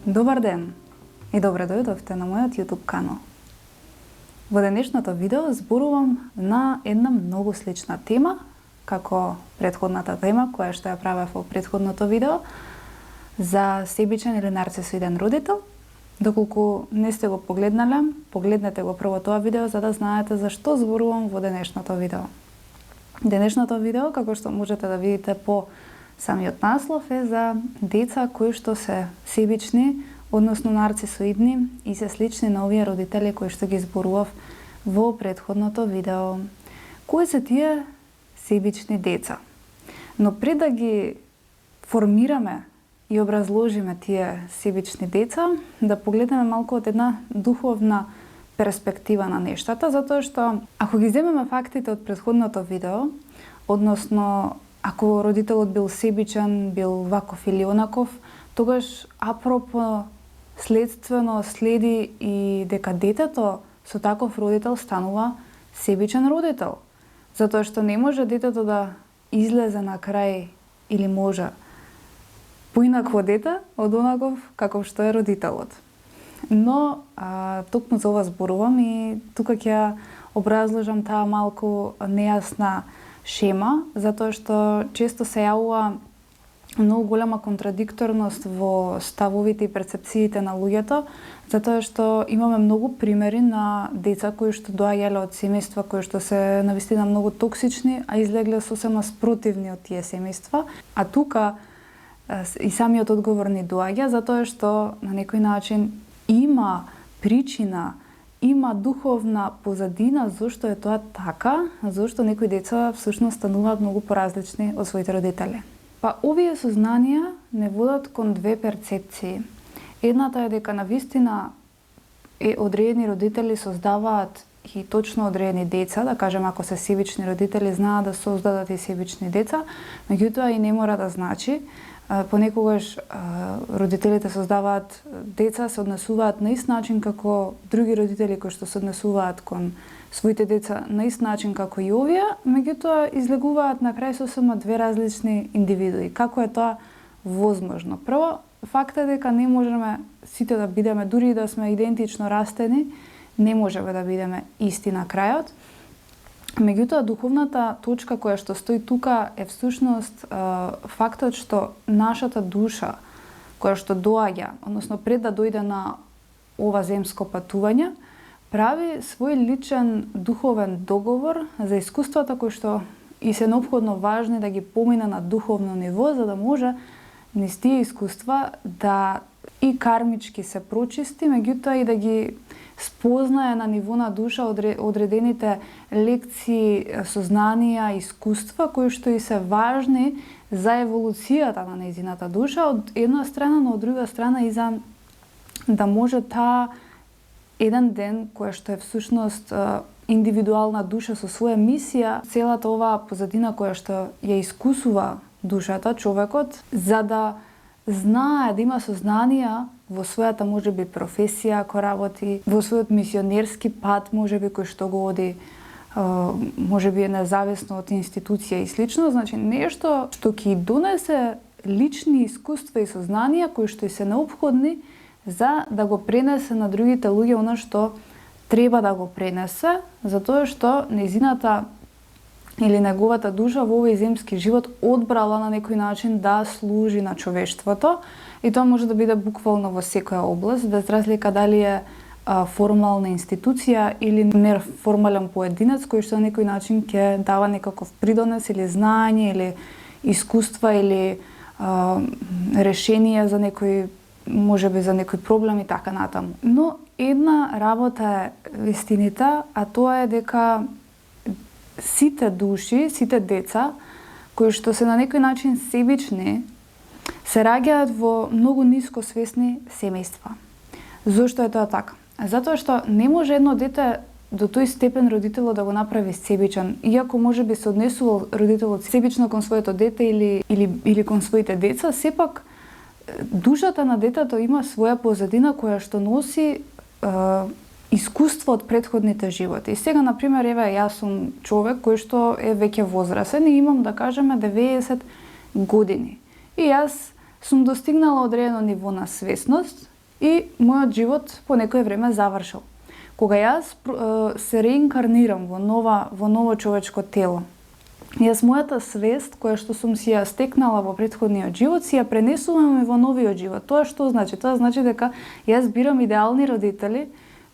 Добар ден и добре дојдовте на мојот YouTube канал. Во денешното видео зборувам на една многу слична тема, како претходната тема која што ја правев во претходното видео, за себичен или нарцисоиден родител. Доколку не сте го погледнале, погледнете го прво тоа видео за да знаете зашто зборувам во денешното видео. Денешното видео, како што можете да видите по самиот наслов, е за деца кои што се себични, односно нарцисоидни и се слични на овие родители кои што ги зборував во претходното видео. Кои се тие себични деца? Но пред да ги формираме и образложиме тие себични деца, да погледнеме малку од една духовна перспектива на нештата, затоа што ако ги земеме фактите од претходното видео, односно ако родителот бил себичен, бил ваков или онаков, тогаш апропо следствено следи и дека детето со таков родител станува себичен родител. Затоа што не може детето да излезе на крај, или може поинакво дете од онаков каков што е родителот. Но токму за ова зборувам и тука ќе образложам таа малку нејасна шема, затоа што често се јавува многу голема контрадикторност во ставовите и перцепциите на луѓето, затоа што имаме многу примери на деца кои што доаѓале од семејства кои што се навистина многу токсични, а излегле сосема спротивни од тие семејства. А тука и самиот одговор ни доаѓа затоа што на некој начин има причина, има духовна позадина зошто е тоа така, зошто некои деца всушност стануваат многу поразлични од своите родители. Па овие сознанија не водат кон две перцепции. Едната е дека навистина одредени родители создаваат и точно одредени деца, да кажем ако се себични родители знаат да создадат и себични деца, меѓутоа и не мора да значи. Понекогаш родителите создаваат деца, се однесуваат на ист начин како други родители кои што се однесуваат кон своите деца на ист начин како и овие, меѓутоа излегуваат на крај сосема две различни индивидуи. Како е тоа возможно? Прво, фактот е дека не можеме сите да бидеме, дури и да сме идентично растени, не можеме да бидеме исти на крајот. Меѓутоа, духовната точка која што стои тука е всушност фактот што нашата душа, која што доаѓа, односно пред да дојде на ова земско патување, прави свој личен духовен договор за искуствата кои што и се неопходно важни да ги помине на духовно ниво, за да може низ тие искуства да и кармички се прочисти, меѓутоа и да ги спознае на ниво на душа одредените лекции, сознанија, искуства кои што и се важни за еволуцијата на нејзината душа од една страна, но од друга страна и за да може таа еден ден која што е всушност индивидуална душа со своја мисија, целата оваа позадина која што ја искусува душата, човекот, за да знае да има сознанија во својата можеби професија ако работи, во својот мисионерски пат можеби кој што го оди, можеби е независно од институција и слично, значи нешто што ќе донесе лични искуства и сознанија кои што и се неопходни за да го пренесе на другите луѓе она што треба да го пренесе, затоа што нејзината или неговата душа во овој земски живот одбрала на некој начин да служи на човештвото, и тоа може да биде буквално во секоја област, без разлика дали е формална институција или неформален поединец кој што на некој начин ќе дава некаков придонес или знаење или искуства или решение за некој, можеби за некој проблем и така натаму. Но една работа е вистината, а тоа е дека сите души, сите деца кои што се на некој начин себични, се раѓаат во многу ниско свесни семејства. Зошто е тоа така? Затоа што не може едно дете до тој степен родителот да го направи себичен, иако може би се однесувал родителот себично кон своето дете или кон своите деца, сепак душата на детето има своја позадина која што носи искуство од претходните животи. И сега, например, еве, јас сум човек кој што е веќе возрасен и имам, да кажеме, 90 години. И јас сум достигнала одредено ниво на свесност и мојот живот по некое време завршил. Кога јас се реинкарнирам во ново човечко тело, јас мојата свест, која што сум си ја стекнала во претходниот живот, си ја пренесувам и во новиот живот. Тоа што значи? Тоа значи дека јас бирам идеални родители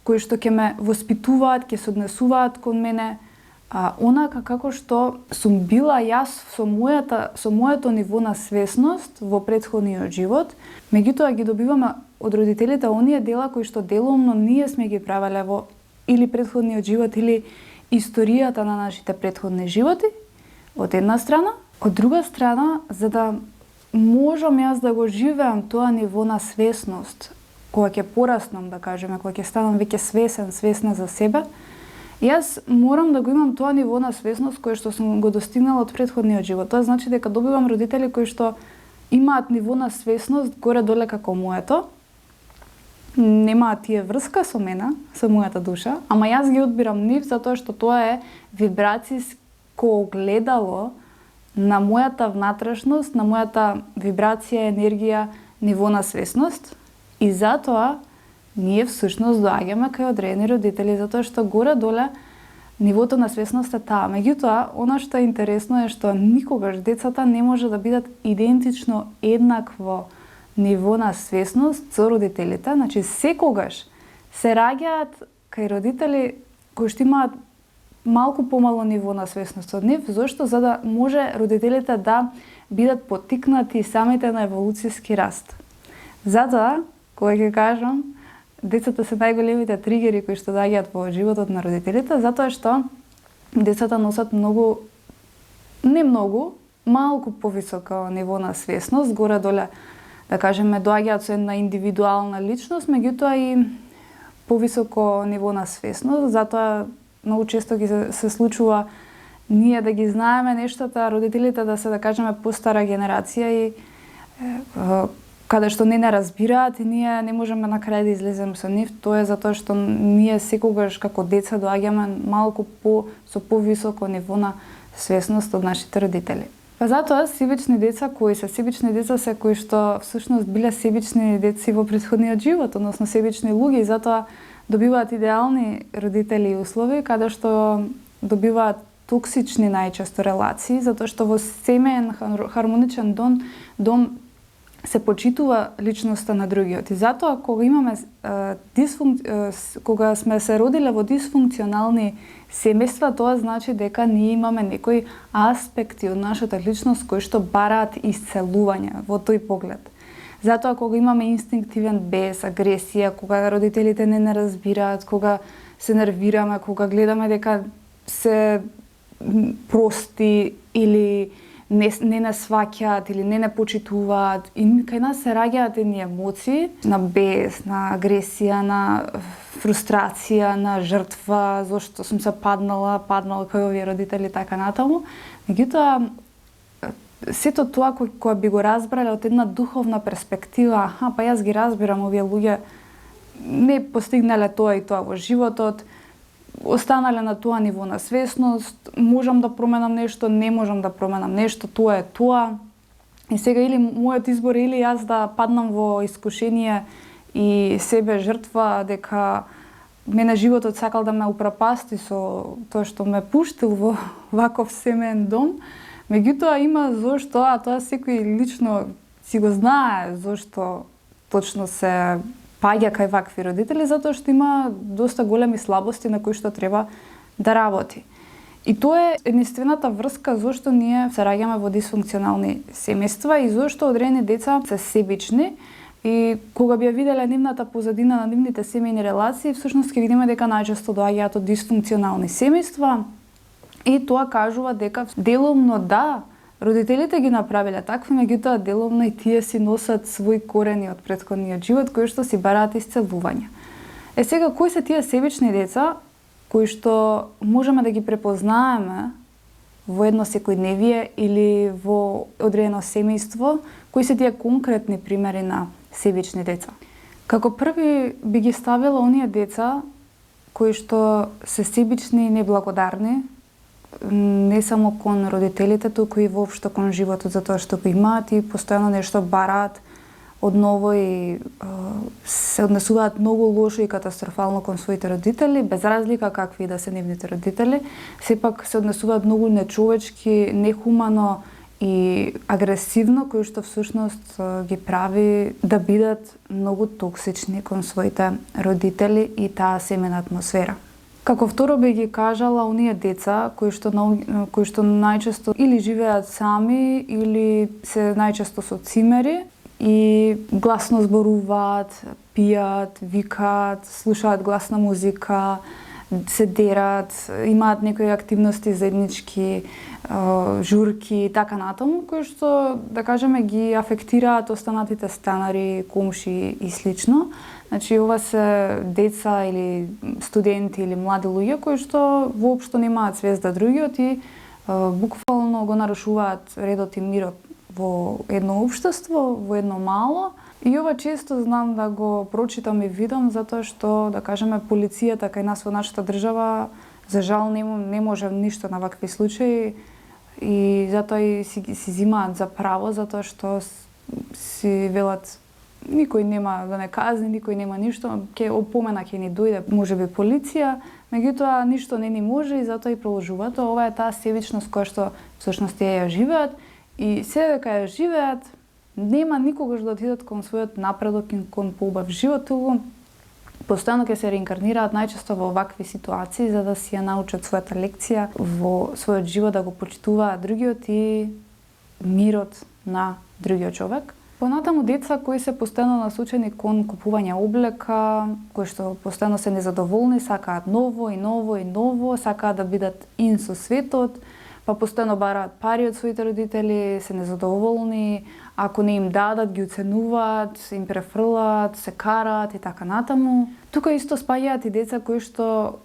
кои што ќе ме воспитуваат, ќе се однесуваат кон мене онака како што сум била јас со моето ниво на свесност во претходниот живот. Меѓутоа ги добиваме од родителите оние дела кои што деломно ние сме ги правеле во или претходниот живот или историјата на нашите претходни животи, од една страна. Од друга страна, за да можам јас да го живеам тоа ниво на свесност, кога ќе пораснам, да кажеме, кога ќе станам веќе свесна за себе, јас морам да го имам тоа ниво на свесност кое што сум го достигнала од претходниот живот. Тоа значи дека добивам родители кои што имаат ниво на свесност горе-доле како моето, немаат тие врска со мене, со мојата душа, ама јас ги одбирам нив затоа што тоа е вибрацијско огледало на мојата внатрешност, на мојата вибрација, енергија, ниво на свесност. И затоа ние всушност доаѓаме кај одредени родители, затоа што горе-доле нивото на свесност е таа. Меѓутоа, она што е интересно е што никогаш децата не може да бидат идентично еднакво ниво на свесност со родителите. Значи, секогаш се раѓаат кај родители кои што имаат малку помало ниво на свесност од нив. Зошто? За да може родителите да бидат поттикнати самите на еволуцијски раст. Затоа, кога ќе кажам, децата се најголемите тригери кои што доаѓаат во животот на родителите, затоа што децата носат малку повисоко ниво на свесност, горе-доле, да кажеме, доаѓаат со една индивидуална личност, меѓутоа и повисоко ниво на свесност, затоа многу често се случува ние да ги знаеме нештата, родителите да се, да кажеме, постара генерација и каде што не разбираат и ние не можеме на крај да излеземе со нив. Тоа е затоа што ние секогаш како деца доаѓаме малку со повисоко ниво на свесност од нашите родители. Па затоа себични деца кои се кои што всушност биле себични деци во претходниот живот, односно себични луѓе, и затоа добиваат идеални родители и услови, каде што добиваат токсични најчесто релации, затоа што во семеен хармоничен дом се почитува личноста на другиот. И затоа кога сме се родиле во дисфункционални семејства, тоа значи дека ние имаме некои аспекти од нашата личност кои што бараат исцелување во тој поглед. Затоа кога имаме инстинктивен бес, агресија, кога родителите не разбираат, кога се нервираме, кога гледаме дека се прости или не сваќаат или не почитуваат, и кај нас се раѓаат едни емоции на бес, на агресија, на фрустрација, на жртва, зашто сум се паднал кај овие родители, така натаму. Меѓутоа, сето тоа кога би го разбрале од една духовна перспектива, па јас ги разбирам овие луѓе, не постигнале тоа и тоа во животот, останале на тоа ниво на свесност, можам да променам нешто, не можам да променам нешто, тоа е тоа. И сега или мојот избор или јас да паднам во искушение и себе жртва, дека мене животот сакал да ме упропасти со тоа што ме пуштил во ваков семеен дом. Меѓутоа има зошто, а тоа секој лично си го знае зошто точно се паѓа кај вакви родители, затоа што има доста големи слабости на кои што треба да работи. И тоа е единствената врска зошто ние се раѓаме во дисфункционални семејства и зошто одредени деца се себични, и кога би ја виделе нивната позадина на нивните семејни релации, всушност ќе видиме дека најчесто доаѓаат од дисфункционални семејства, и тоа кажува дека деломно да, родителите ги направиле такви, меѓутоа деломно и тие си носат своји корени од претходниот живот кои што си бараат исцелување. Сега, кои се тие себични деца кои што можеме да ги препознаеме во едно секојдневие или во одредено семејство, кои се тие конкретни примери на себични деца? Како први би ги ставила оние деца кои што се себични и неблагодарни, не само кон родителите, туку и воопшто кон животот, затоа што го имаат и постојано нешто бараат одново и се однесуваат многу лошо и катастрофално кон своите родители, без разлика какви да се нивните родители, сепак се однесуваат многу нечовечки, нехумано и агресивно, кој што всушност ги прави да бидат многу токсични кон своите родители и таа семејна атмосфера. Како второ би ги кажала оние деца кои што најчесто или живеат сами или се најчесто со цимери и гласно зборуваат, пијат, викаат, слушаат гласна музика, се дерат, имаат некои активности заеднички, журки и така натаму, кои што, да кажеме, ги афектираат останатите станари, комши и слично. Значи, ова се деца или студенти или млади луѓе кои што воопшто немаат свест да другиот и буквално го нарушуваат редот и мирот во едно општество, во едно мало. И ова често знам да го прочитам и видам затоа што, да кажеме, полицијата кај нас во нашата држава за жал не може ништо на вакви случаи и затоа и си зимаат за право затоа што си велат никој нема да не казни, никој нема ништо, ќе опомена ќе ни дојде можеби полиција, меѓутоа ништо не ни може и затоа и продолжуваат. Ова е таа себичност која што всушност ја живеат и се дека ја живеат, нема никогаш да отидат кон својот напредок и кон поубав живот, туку постојано ќе се реинкарнираат најчесто во вакви ситуации за да си ја научат својата лекција во својот живот, да го почитуваат другиот и мирот на другиот човек. Понатаму деца кои се постојано насочени кон купување облека, кои што постојано се незадоволни, сакаат ново и ново и ново, сакаат да бидат ин со светот, па постојано бараат пари од своите родители, се незадоволни, ако не им дадат, ги уценуваат, им префрлаат, се караат и така натаму. Тука исто спаѓаат и деца кои што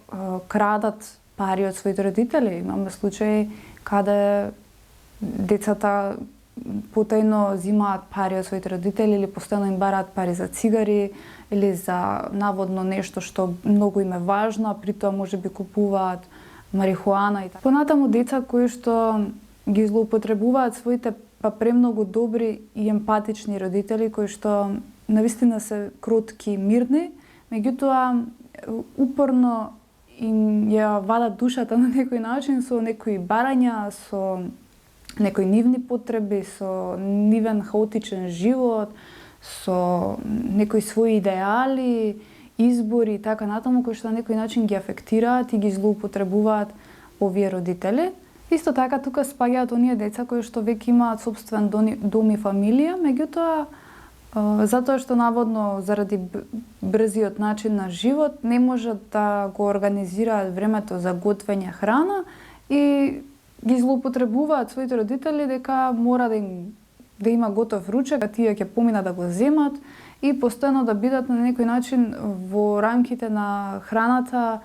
крадат пари од своите родители. Имаме случаи каде децата потајно зимаат пари од своите родители или постојано им бараат пари за цигари или за наводно нешто што многу им е важно, а при тоа можеби купуваат марихуана и така. Понатаму деца кои што ги злоупотребуваат своите премногу добри и емпатични родители кои што навистина се кротки и мирни, меѓутоа упорно им ја вадат душата на некој начин со некои барања, со некои нивни потреби, со нивен хаотичен живот, со некои своји идеали, избори и така натаму, кои што на некој начин ги афектираат и ги злоупотребуваат овие родители. Исто така тука спаѓаат оние деца кои што веќе имаат собствен дом и фамилија, меѓутоа затоа што наводно заради брзиот начин на живот не можат да го организираат времето за готвење храна и ги злоупотребуваат своите родители дека мора да има готов ручек, а тие ќе поминат да го земат и постојано да бидат на некој начин во рамките на храната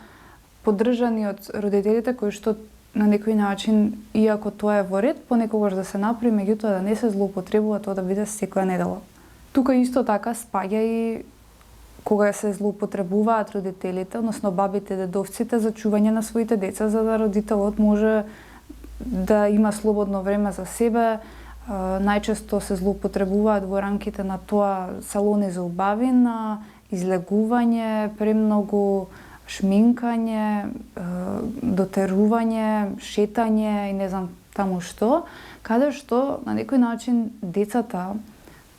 поддржани од родителите кои што на некој начин, иако тоа е во ред, понекогаш да се направи, меѓутоа да не се злоупотребува тоа да биде секоја недела. Тука исто така спаѓа и кога се злоупотребуваат родителите, односно бабите, дедовците за чување на своите деца, за да родителот може да има слободно време за себе. Најчесто се злоупотребуваат во рамките на тоа салони за убавина, излегување, премногу шминкање, дотерување, шетање и не знам таму што, каде што на некој начин децата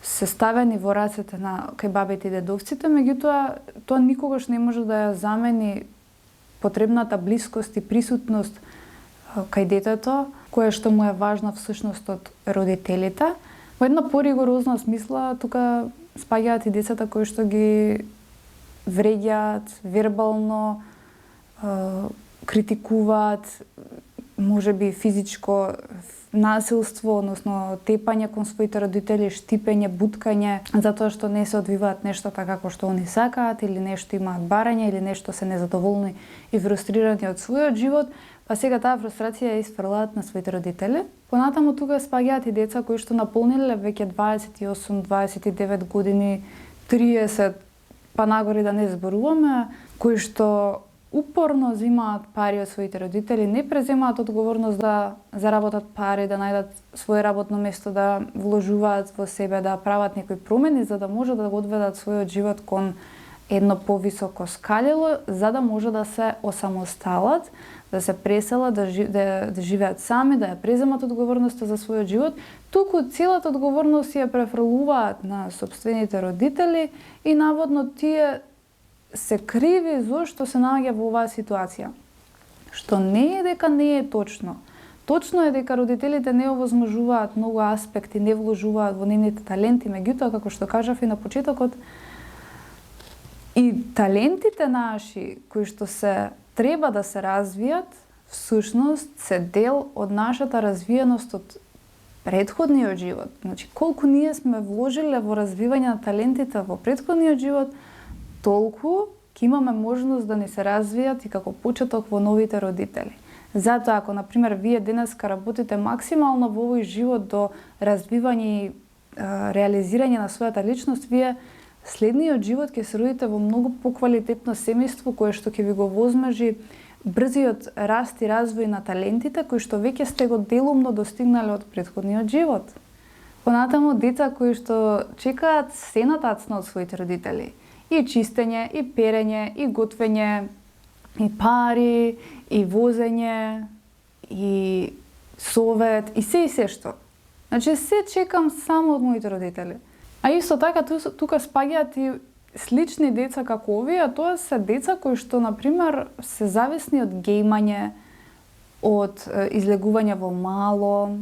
се ставени во рацете на кај бабите и дедовците, меѓутоа тоа никогаш не може да ја замени потребната блискост и присутност кај детето, кое што му е важно всушност од родителите. Во една поригорозна смисла, тука спаѓаат и децата кои што ги вреѓаат вербално, критикуваат, можеби физичко насилство, односно тепање кон своите родители, штипење, буткање, затоа што не се одвиваат нешто така како што они сакаат или нешто имаат барање или нешто се незадоволни и фрустрирани од својот живот, па сега таа фрустрација ја isfrлаат на своите родители. Понатаму тука спаѓаат и деца кои што наполниле веќе 28, 29 години, 30, па нагоре да не зборуваме, кои што упорно земаат пари од своите родители, не преземаат одговорност да заработат пари, да најдат свое работно место, да вложуваат во себе, да прават некои промени за да може да го одведат својот живот кон едно повисоко скалело, за да може да се осамосталат, да се преселат, да живеат сами, да ја преземат одговорноста за својот живот, туку целата одговорност ја префрлуваат на сопствените родители и наводно тие се криви зошто се наоѓа во оваа ситуација. Што не е дека не е точно. Точно е дека родителите не овозможуваат многу аспекти, не вложуваат во нивните таленти, меѓутоа, како што кажав и на почетокот, и талентите наши, кои што се треба да се развијат, всушност се дел од нашата развиеност од претходниот живот. Значи, колку ние сме вложиле во развивање на талентите во претходниот живот, толку ќе имаме можност да ни се развијат и како почеток во новите родители. Затоа, ако, например, вие денеска работите максимално во овој живот до развивање и реализирање на својата личност, вие следниот живот ќе се родите во многу поквалитетно семејство кое што ќе ви го возможи брзиот раст и развој на талентите кои што веќе сте го делумно достигнале од претходниот живот. Понатаму деца кои што чекаат се натацно од своите родители. И чистење, и перење, и готвење, и пари, и возење, и совет, и се што. Значи се чекам само од моите родители. А исто така тука спаѓаат и слични деца како овие, а тоа се деца кои што, например, се зависни од гејмање, од излегување во мало,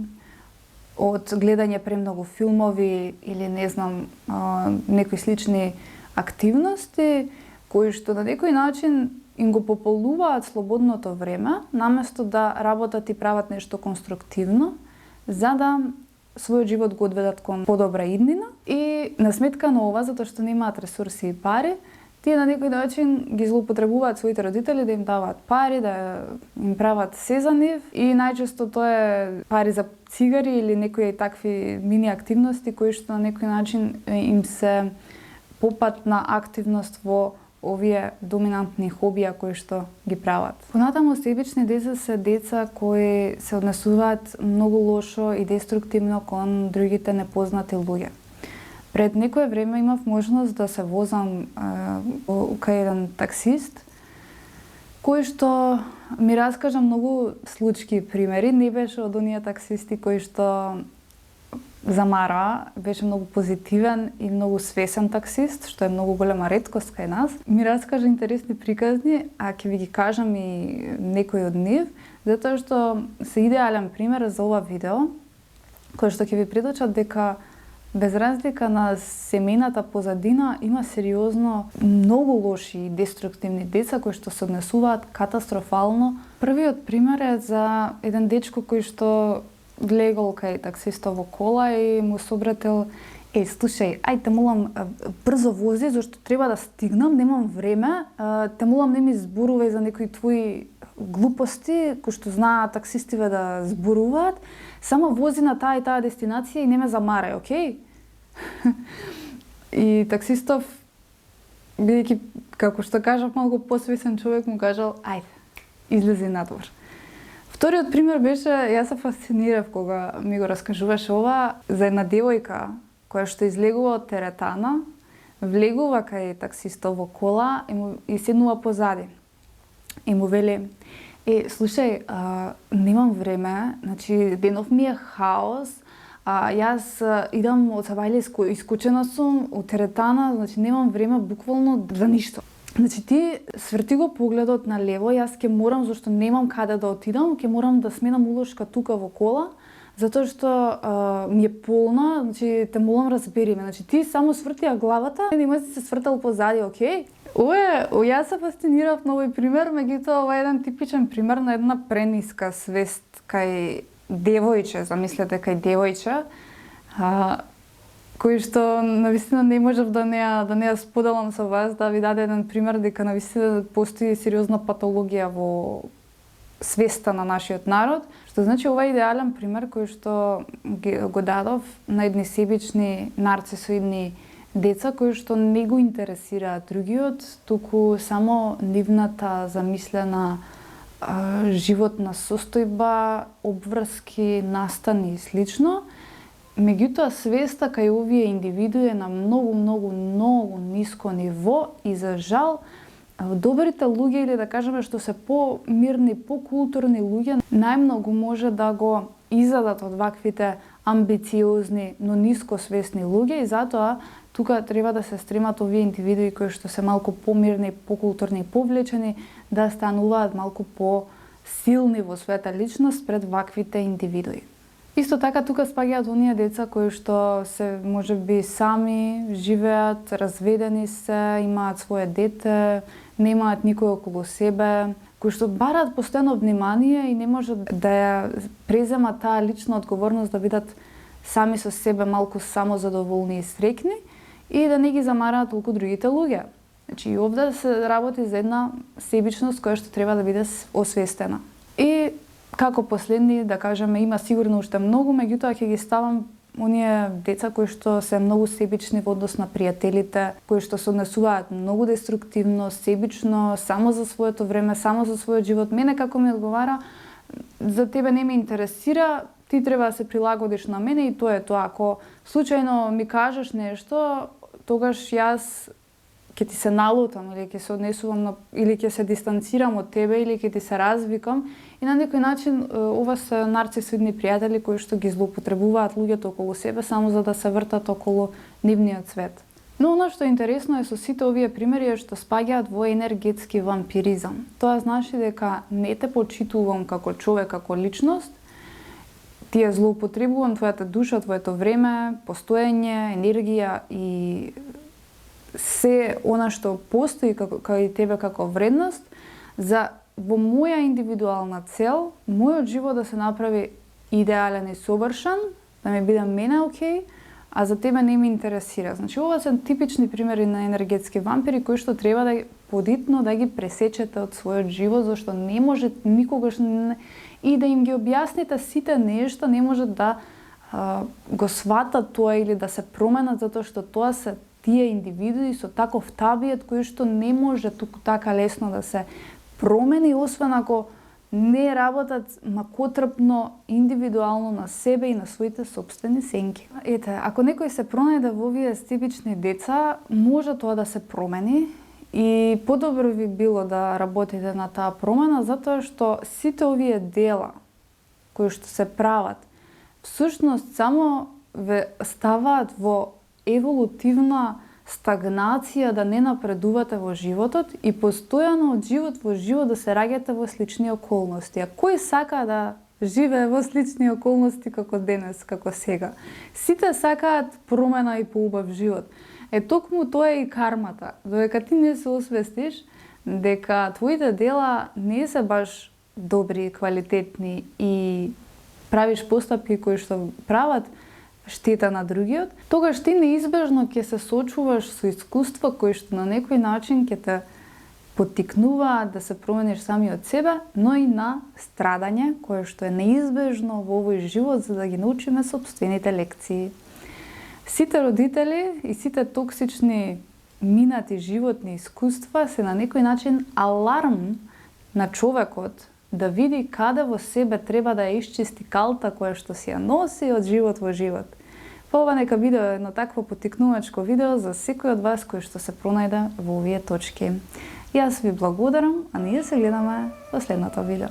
од гледање премногу филмови или не знам, некои слични активности кои што на некој начин им го пополнуваат слободното време, наместо да работат и прават нешто конструктивно, за да својот живот го одведат кон подобра иднина и на сметка на ова, затоа што немаат ресурси и пари, тие на некој начин ги злоупотребуваат своите родители да им даваат пари, да им прават се за нив и најчесто тоа е пари за цигари или некои такви мини активности кои што на некој начин им се попат на активност во овие доминантни хобија кои што ги прават. Понатаму себични деца се деца кои се однесуваат многу лошо и деструктивно кон другите непознати луѓе. Пред некое време имав можност да се возам кај еден таксист кој што ми раскажа многу случки примери. Не беше од оние таксисти кои што замара, беше многу позитивен и многу свесен таксист, што е многу голема реткост кај нас. Ми раскажа интересни приказни, а ќе ви ги кажам и некои од нив, затоа што се идеален пример за ова видео, кој што ќе ви предочат дека без разлика на семејната позадина има сериозно многу лоши и деструктивни деца кои што се однесуваат катастрофално. Првиот пример е за еден дечко кој што влегол кај таксиста во кола и му се обратил: слушај, ајде молам брзо вози, зашто треба да стигнам, немам време, те молам не ми зборувај за некои твои глупости, кои што знаат таксистиве да зборуваат, само вози на таа и таа дестинација и не ме замарај, окей? И таксистов, бидејќи, како што кажав, малку посвесен човек, му кажал: ајде, излези надвор. Вториот пример беше, јас се фасцинирав кога ми го раскажуваше ова, за една девојка која што излегува од теретана, влегува кај таксистов во кола и седнува позади. И му вели: слушај, немам време, значи денов ми е хаос, јас идам од Сабајле, искучена сум од теретана, значи немам време буквално за ништо. Значи ти сврти го погледот на лево, јас ќе морам, зашто немам каде да отидам, ќе морам да сменам улошка тука во кола, затоа што ми е полна, значи те молам разбери ме. Значи ти само свртија главата, нема си се свртал позади, окей? Јас се фасцинирав на овој пример, меѓутоа ова е еден типичен пример на една прениска свест кај девојче, замислете кај девојче, кој што навистина не можев да не ја споделам со вас, да ви даде еден пример дека навистина постои сериозна патологија во свеста на нашиот народ, што значи ова е идеален пример кој што го дадов на едни себични нарцисоидни деца кои што не го интересираат другиот, туку само нивната замислена животна состојба, обврски, настани и слично. Меѓутоа, свеста кај овие индивидуи е на многу ниско ниво и за жал, добрите луѓе, или да кажеме што се помирни, покултурни луѓе, најмногу може да го изадат од ваквите амбициозни, но ниско свесни луѓе, и затоа тука треба да се стремат овие индивидуи кои што се малку помирни, покултурни и повлечени, да стануваат малку по-силни во својата личност пред ваквите индивидуи. Исто така тука спаѓаат оние деца кои што се можеби сами живеат, разведени се, имаат свое дете, немаат никој околу себе, кои што бараат постојано внимание и не можат да ја преземат таа лична одговорност да бидат сами со себе малку самозадоволни и среќни и да не ги замараат толку другите луѓе. Значи и овде се работи за една себичност која што треба да биде освестена. И како последни, да кажеме, има сигурно уште многу, меѓутоа ќе ги ставам оние деца кои што се многу себични во однос на пријателите, кои што се однесуваат многу деструктивно, себично, само за своето време, само за својот живот. Мене како ми одговара, за тебе не ме интересира, ти треба да се прилагодиш на мене и тоа е тоа. Ако случајно ми кажеш нешто, тогаш јас ќе ти се налутам или ќе се однесувам или ќе се дистанцирам од тебе или ќе ти се развикам и на некој начин ова се нарцисоидни пријатели кои што ги злоупотребуваат луѓето околу себе само за да се вртат околу нивниот свет. Но она што е интересно е со сите овие примери е што спаѓаат во енергетски вампиризам. Тоа значи дека не те почитувам како човек, како личност, ти ја злоупотребувам твојата душа, твоето време, постоење, енергија и се она што постои кај тебе како вредност, за во моја индивидуална цел, мојот живот да се направи идеален и совршен, да ми биде мене окей, а за тебе не ме интересира. Значи, ова се типични примери на енергетски вампири кои што треба да подитно да ги пресечете од својот живот, зашто не може никогаш и да им ги објасните сите нешта, не може да го сватат тоа или да се променат, затоа што тоа се тие индивидуи со таков табиет кој што не може туку така лесно да се промени, освен ако не работат макотрпно, индивидуално на себе и на своите собствени сенки. Ете, ако некој се пронајде во овие типични деца, може тоа да се промени и подобро би било да работите на таа промена, затоа што сите овие дела кои што се прават, всушност само ве ставаат во еволутивна стагнација, да не напредувате во животот и постојано од живот во живот да се раѓате во слични околности. А кој сака да живее во слични околности како денес, како сега? Сите сакаат промена и поубав живот. Е, токму тоа е и кармата. Додека ти не се освестиш дека твоите дела не се баш добри, квалитетни и правиш постапки кои што прават штета на другиот, тогаш ти неизбежно ќе се соочуваш со искуства кои што на некој начин ќе те поттикнуваат да се промениш сами од себе, но и на страдање кое што е неизбежно во овој живот за да ги научиме собствените лекции. Сите родители и сите токсични минати животни искуства се на некој начин аларм на човекот да види каде во себе треба да ја исчисти калта која што си ја носи од живот во живот. Па ова нека биде едно такво поттикнувачко видео за секој од вас кој што се пронајде во овие точки. Јас ви благодарам, а ние се гледаме во следното видео.